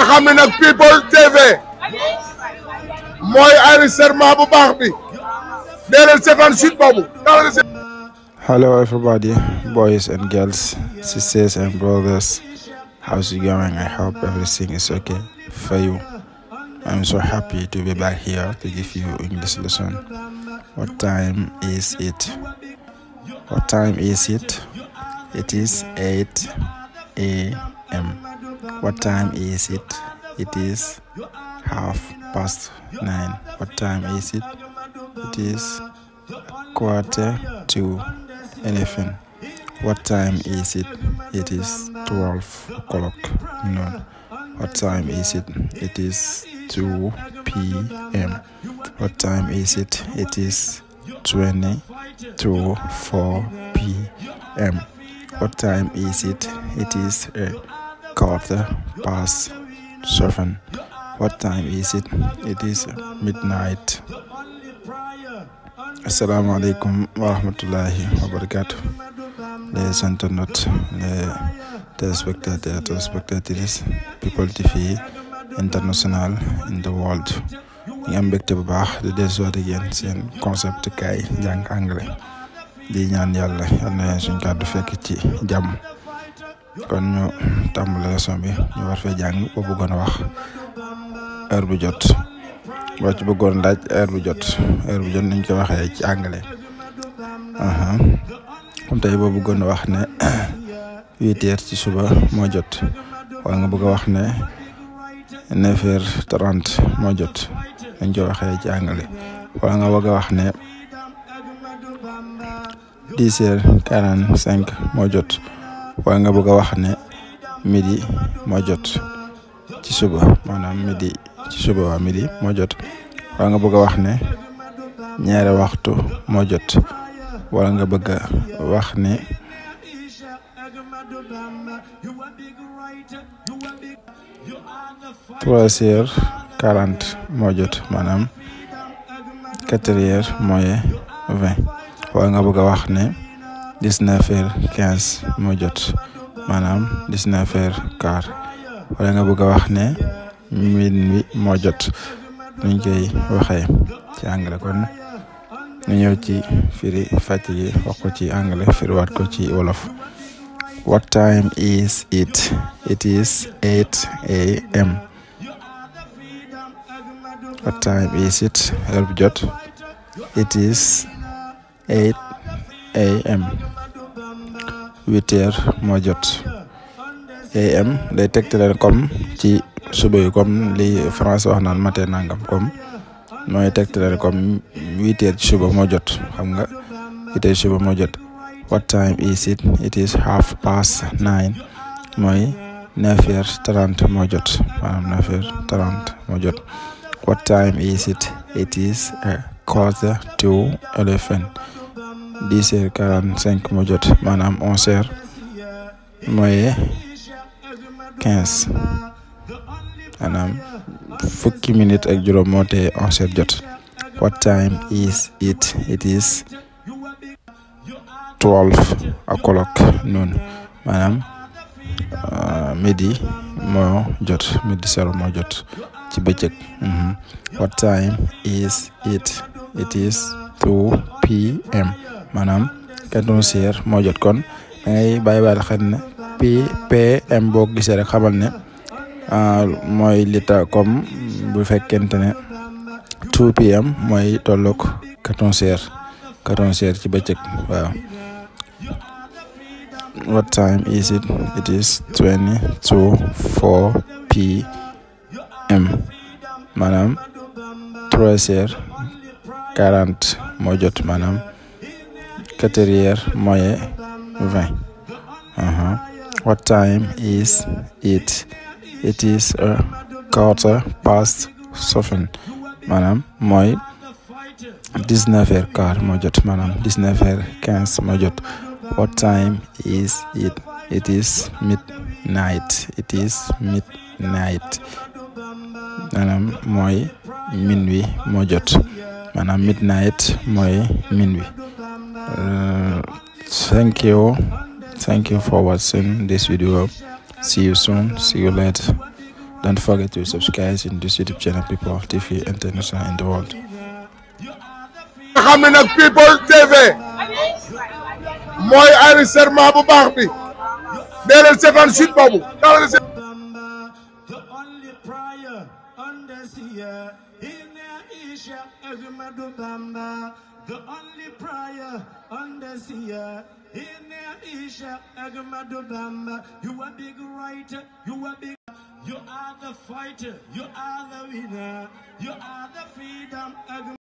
xam ne nag People TV mooy enregistrement bu baax bi dee leen seetaan site boobu. Hello everybody, boys and girls, sisters and brothers. How's it going? I hope everything is okay for you. I'm so happy to be back here to give you English lesson. What time is it? What time is it? It is 8 a.m. What time is it? It is 9:30. What time is it? It is 11:45. What time is it? It is 12 o'clock noon. What time is it? It is 2 p.m. What time is it? It is 20 to 4 p.m. What time is it? It is 7:15. What time is it? It is midnight. Assalamu alaikum wa rahmatullahi wa barakatuh. Les internautes, les téléspectateurs, téléspectatrices, People TV international in the world. ñu am mbégte bu baax di dellusiwaat ak yéen seen concept kaay jàng anglais di ñaan yàlla yal na suñ kàddu fekk ci jàmm. kon ñu tàmbali leçon bi ñu war fee jàng boo bëggoon a wax heure bu jot boo ci bëggoon laaj heure bu jot niñ ko waxee ci anglais. comme tey boo bëggoon a wax ne 8 heures ci suba moo jot wala nga bëgg a wax ne 9:30 moo jot niñ ko waxee ci anglais wala nga bëgg a wax ne 10:45 moo jot wala nga bëgg a wax ne midi moo jot ci suba maanaam midi ci suba waa midi moo jot wala nga bëgg a wax ne ñaari waxtu moo jot wala nga bëgg a wax ne 3:40 moo jot maanaam 4:20 wala nga bëgg a wax ne 19:15 moo jot maanaam 19:15 wala nga bëgg a wax ne minuit moo jot nuñ koy waxee ci anglais. kon ñu ñëw ci firi fàcc gi wax ko ci anglais firiwaat ko ci wolof. What time is it? It is 8 a.m. What time is it? heure bu jot. It is 8 a.m. 8 heures moo jot. am day tegtale comme ci suba yi comme li français wax naan matin nangam comme mooy tegtale comme 8 heures ci suba moo jot xam nga 8 heures ci suba moo jot. What time is it? It is 9:30 mooy 9:30 moo jot maanaam 9:30 moo jot. What time is it? It is 10:45 10:45 moo jot maanaam 11 mooy 15 maanaam fukki minute ak juróom moo tee 11 jot. What time is it? It is 12 o'clock noon maanaam midi moo jot midi sero moo jot ci bëccëg. What time is it? It is 2 p.m. maanaam 14 heures moo jot. kon da ngay bàyyi xel ne p.m. boo gisee rek xamal ne mooy lita comme bu fekkente ne 2 p.m. mooy tolloog 14 heures ci bëccëg waaw. What time is it? It is 20 to 4 p.m. maanaam 3:40 moo jot maanaam 4:20. What time is it? It is 7:15 maanaam mooy 19:15 moo jot maanaam 19:15 moo jot. What time is it? It is midnight. It is midnight maanaam mooy minuit moo jot maanaam midnight mooy minuit. Thank you Thank you for watching this video. See you soon. See you later. Don't forget to subscribe in this YouTube channel, People TV International in the world. xam ne nag People TV mooy enregistrement bu baax bi dee leen seetaan site boobu the only prayer on the sea. In Aisha Agmadu Bamba, you are big writer, you are big. You are the fighter, you are the winner, you are the freedom.